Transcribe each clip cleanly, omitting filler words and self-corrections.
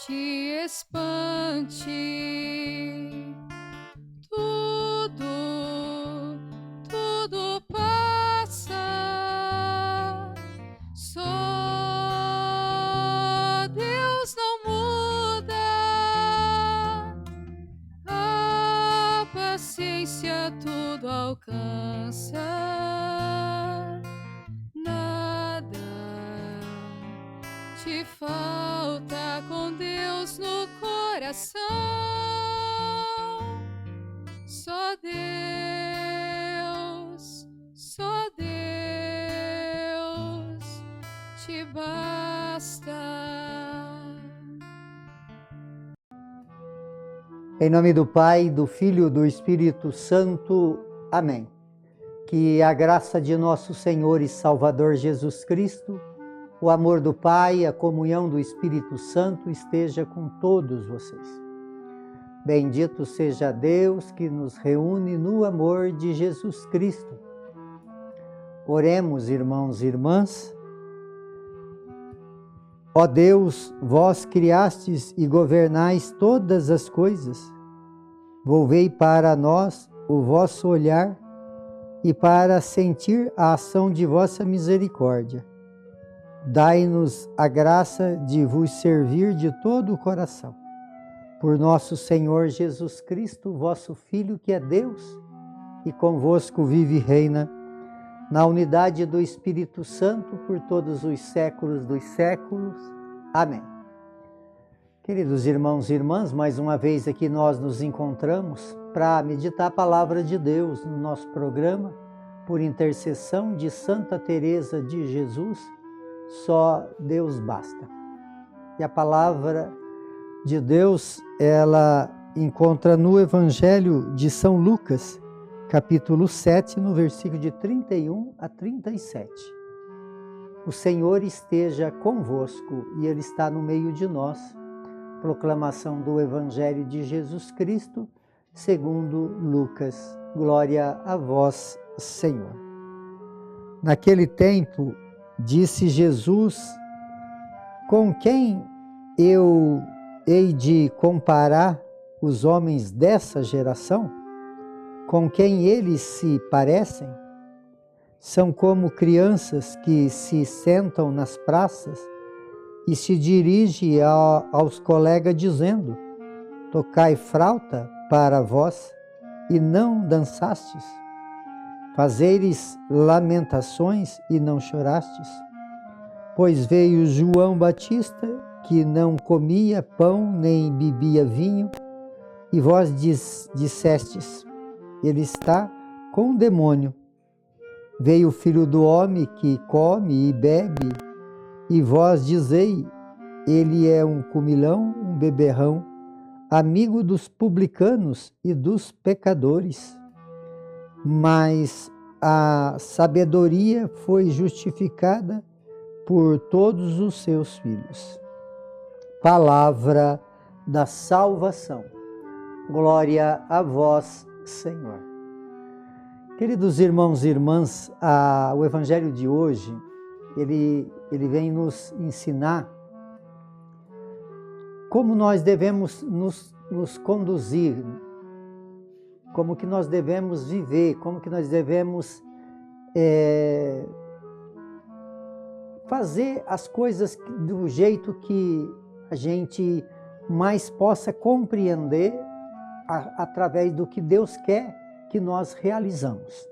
te espante. Tudo passa. Só Deus não muda. A paciência tudo alcança. Nada te falta com Deus no coração. Só Deus te basta. Em nome do Pai, do Filho e do Espírito Santo. Amém. Que a graça de nosso Senhor e Salvador Jesus Cristo, o amor do Pai, a comunhão do Espírito Santo esteja com todos vocês. Bendito seja Deus que nos reúne no amor de Jesus Cristo. Oremos, irmãos e irmãs. Ó Deus, vós criastes e governais todas as coisas. Volvei para nós o vosso olhar e para sentir a ação de vossa misericórdia. Dai-nos a graça de vos servir de todo o coração. Por nosso Senhor Jesus Cristo, vosso Filho, que é Deus, e convosco vive e reina, na unidade do Espírito Santo, por todos os séculos dos séculos. Amém. Queridos irmãos e irmãs, mais uma vez aqui nós nos encontramos para meditar a palavra de Deus no nosso programa, por intercessão de Santa Teresa de Jesus, só Deus basta. E a palavra de Deus, ela encontra no Evangelho de São Lucas, capítulo 7, no versículo de 31 a 37. O Senhor esteja convosco e Ele está no meio de nós. Proclamação do Evangelho de Jesus Cristo, segundo Lucas. Glória a vós, Senhor. Naquele tempo, disse Jesus: com quem eu hei de comparar os homens dessa geração? Com quem eles se parecem? São como crianças que se sentam nas praças e se dirigem aos colegas dizendo: tocai flauta para vós e não dançastes? Fazeis lamentações e não chorastes? Pois veio João Batista, que não comia pão nem bebia vinho, e vós dissestes: ele está com o demônio. Veio o Filho do Homem, que come e bebe, e vós dizei: ele é um comilão, um beberrão, amigo dos publicanos e dos pecadores. Mas a sabedoria foi justificada por todos os seus filhos. Palavra da salvação. Glória a vós, Senhor. Queridos irmãos e irmãs, o Evangelho de hoje, ele vem nos ensinar como nós devemos nos conduzir, como que nós devemos viver, como que nós devemos fazer as coisas do jeito que a gente mais possa compreender através do que Deus quer que nós realizamos.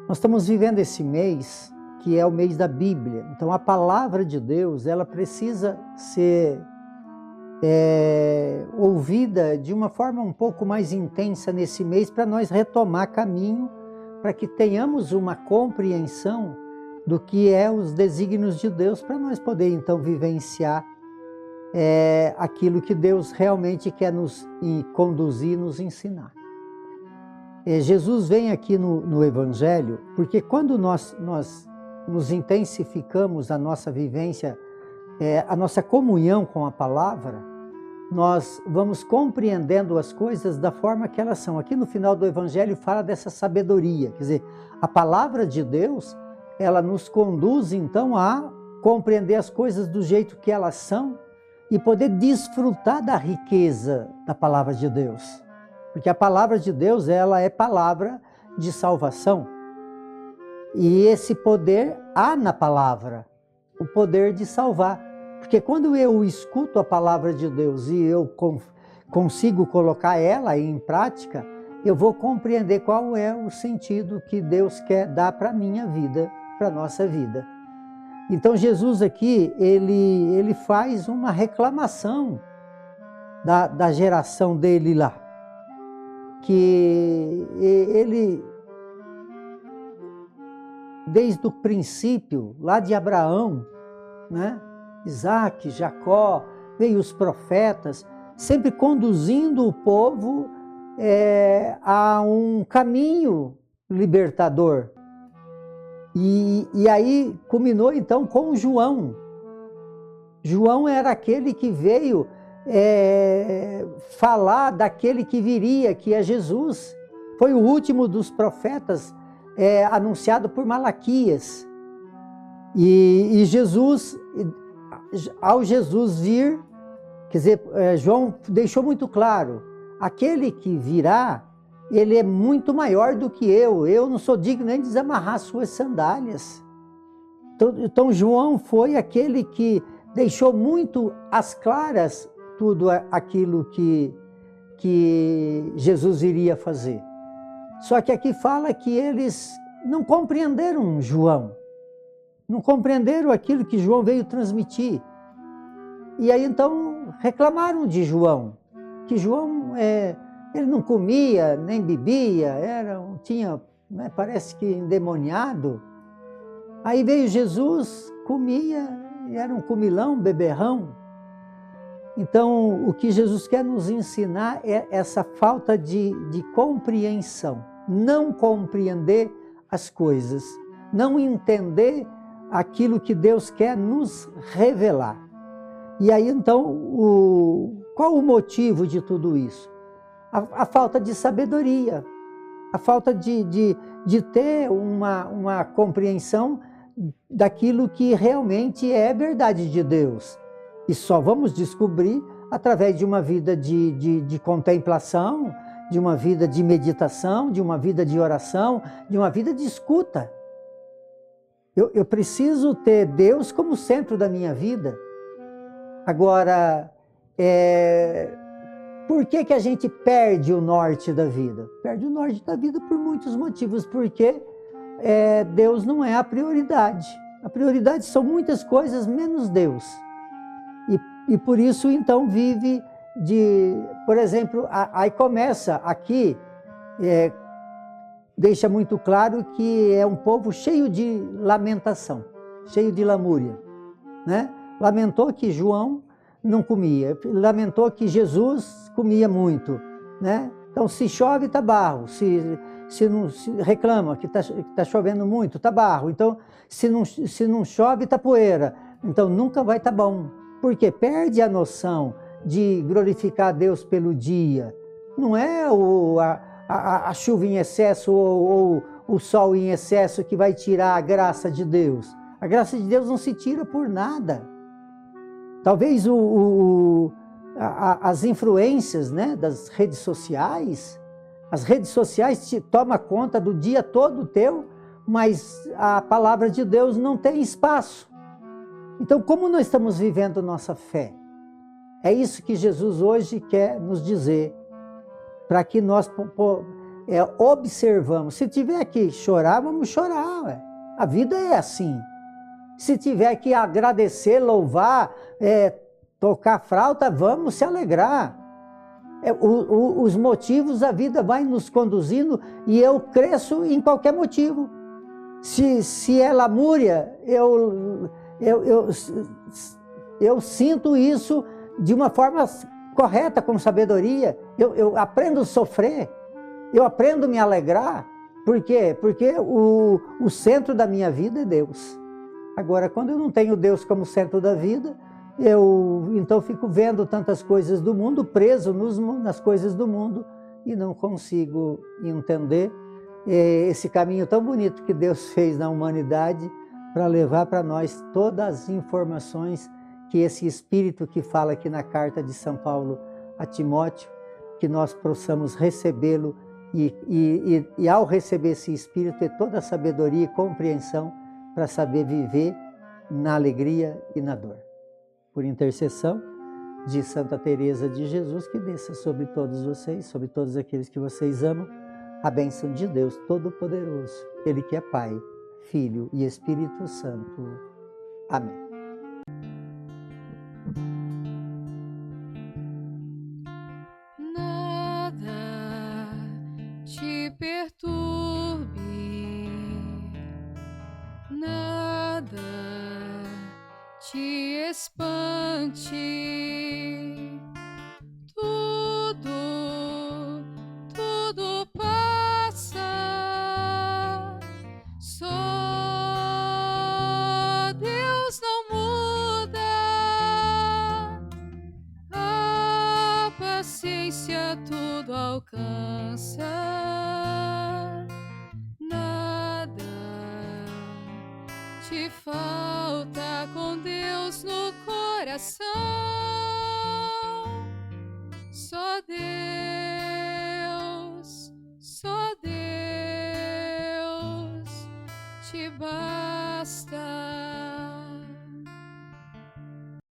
Nós estamos vivendo esse mês, que é o mês da Bíblia. Então a palavra de Deus, ela precisa ser ouvida de uma forma um pouco mais intensa nesse mês, para nós retomar caminho, para que tenhamos uma compreensão do que é os desígnios de Deus, para nós poder então vivenciar aquilo que Deus realmente quer nos conduzir, nos ensinar. Jesus vem aqui no Evangelho, porque quando nós nos intensificamos a nossa vivência, a nossa comunhão com a palavra, nós vamos compreendendo as coisas da forma que elas são. Aqui no final do Evangelho fala dessa sabedoria, quer dizer, a palavra de Deus, ela nos conduz então a compreender as coisas do jeito que elas são, e poder desfrutar da riqueza da palavra de Deus. Porque a palavra de Deus, ela é palavra de salvação. E esse poder há na palavra, o poder de salvar. Porque quando eu escuto a palavra de Deus e eu consigo colocar ela em prática, eu vou compreender qual é o sentido que Deus quer dar para a minha vida, para a nossa vida. Então Jesus aqui, ele faz uma reclamação da geração dele lá. Que ele, desde o princípio, lá de Abraão, né? Isaac, Jacó, veio os profetas, sempre conduzindo o povo a um caminho libertador. E aí culminou então com João. João era aquele que veio falar daquele que viria, que é Jesus. Foi o último dos profetas anunciado por Malaquias. E Jesus, ao Jesus vir, quer dizer, João deixou muito claro, aquele que virá, ele é muito maior do que eu não sou digno nem de desamarrar suas sandálias. Então João foi aquele que deixou muito às claras tudo aquilo que Jesus iria fazer. Só que aqui fala que eles não compreenderam João, não compreenderam aquilo que João veio transmitir. E aí então reclamaram de João, que João ele não comia, nem bebia, tinha, parece que endemoniado. Aí veio Jesus, comia, era um comilão, beberrão. Então, o que Jesus quer nos ensinar é essa falta de compreensão. Não compreender as coisas, não entender aquilo que Deus quer nos revelar. E aí, então, qual o motivo de tudo isso? A falta de sabedoria, a falta de ter uma compreensão daquilo que realmente é verdade de Deus. E só vamos descobrir através de uma vida de contemplação, de uma vida de meditação, de uma vida de oração, de uma vida de escuta. Eu preciso ter Deus como centro da minha vida. Agora, por que a gente perde o norte da vida? Perde o norte da vida por muitos motivos, porque Deus não é a prioridade. A prioridade são muitas coisas menos Deus. E por isso, então, vive por exemplo, aí começa aqui, deixa muito claro que é um povo cheio de lamentação, cheio de lamúria, né? Lamentou que João não comia, lamentou que Jesus comia muito, né? Então, se chove, está barro, se reclama que tá chovendo muito, está barro. Então, se não chove, está poeira. Então, nunca vai estar bom. Porque perde a noção de glorificar a Deus pelo dia. Não é a chuva em excesso ou o sol em excesso que vai tirar a graça de Deus. A graça de Deus não se tira por nada. Talvez as influências, né, das redes sociais, as redes sociais te tomam conta do dia todo teu, mas a palavra de Deus não tem espaço. Então, como nós estamos vivendo nossa fé? É isso que Jesus hoje quer nos dizer, para que nós observamos. Se tiver que chorar, vamos chorar. Ué. A vida é assim. Se tiver que agradecer, louvar, tocar flauta, vamos se alegrar. Os motivos, a vida vai nos conduzindo e eu cresço em qualquer motivo. Se é lamúria, eu sinto isso de uma forma correta, com sabedoria. Eu aprendo a sofrer, eu aprendo a me alegrar. Por quê? Porque o centro da minha vida é Deus. Agora, quando eu não tenho Deus como centro da vida, então fico vendo tantas coisas do mundo, preso nas coisas do mundo, e não consigo entender esse caminho tão bonito que Deus fez na humanidade, para levar para nós todas as informações que esse Espírito que fala aqui na carta de São Paulo a Timóteo, que nós possamos recebê-lo e ao receber esse Espírito, ter toda a sabedoria e compreensão para saber viver na alegria e na dor. Por intercessão de Santa Teresa de Jesus, que desça sobre todos vocês, sobre todos aqueles que vocês amam, a bênção de Deus Todo-Poderoso, Ele que é Pai, Filho e Espírito Santo. Amém. Nada te perturbe, nada te espante, tudo passa, só Deus não muda, a paciência tudo alcança, nada te falta com Deus no coração, só Deus te basta.